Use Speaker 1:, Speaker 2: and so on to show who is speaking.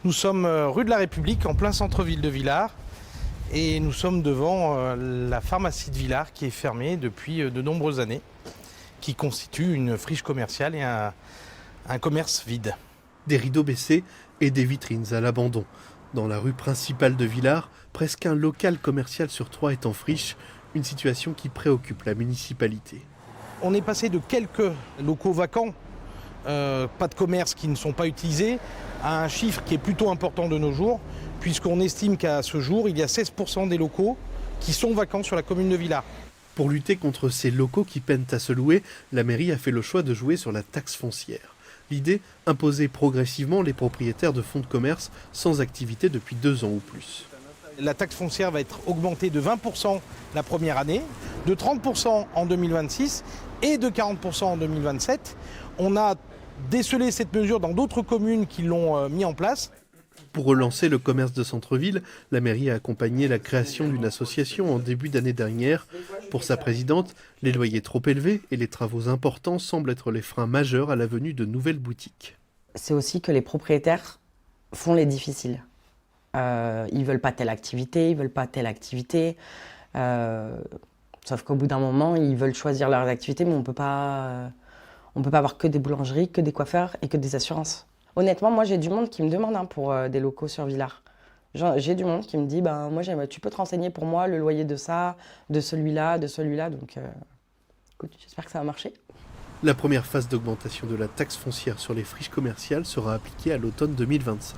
Speaker 1: Nous sommes rue de la République, en plein centre-ville de Villars. Et nous sommes devant la pharmacie de Villars qui est fermée depuis de nombreuses années, qui constitue une friche commerciale et un commerce vide.
Speaker 2: Des rideaux baissés et des vitrines à l'abandon. Dans la rue principale de Villars, presque un local commercial sur 3 est en friche, une situation qui préoccupe la municipalité.
Speaker 1: On est passé de quelques locaux vacants, pas de commerce qui ne sont pas utilisés, à un chiffre qui est plutôt important de nos jours, puisqu'on estime qu'à ce jour, il y a 16% des locaux qui sont vacants sur la commune de Villars.
Speaker 2: Pour lutter contre ces locaux qui peinent à se louer, la mairie a fait le choix de jouer sur la taxe foncière. L'idée, imposer progressivement les propriétaires de fonds de commerce sans activité depuis 2 ans ou plus.
Speaker 1: La taxe foncière va être augmentée de 20% la première année, de 30% en 2026 et de 40% en 2027. On a décelé cette mesure dans d'autres communes qui l'ont mis en place.
Speaker 2: Pour relancer le commerce de centre-ville, la mairie a accompagné la création d'une association en début d'année dernière. Pour sa présidente, les loyers trop élevés et les travaux importants semblent être les freins majeurs à la venue de nouvelles boutiques.
Speaker 3: C'est aussi que les propriétaires font les difficiles. Ils veulent pas telle activité, ils veulent pas telle activité. Sauf qu'au bout d'un moment, ils veulent choisir leurs activités, mais on peut pas avoir que des boulangeries, que des coiffeurs et que des assurances. Honnêtement, moi j'ai du monde qui me demande pour des locaux sur Villars. J'ai du monde qui me dit, moi tu peux te renseigner pour moi le loyer de ça, de celui-là, donc écoute, j'espère que ça va marcher.
Speaker 2: La première phase d'augmentation de la taxe foncière sur les friches commerciales sera appliquée à l'automne 2025.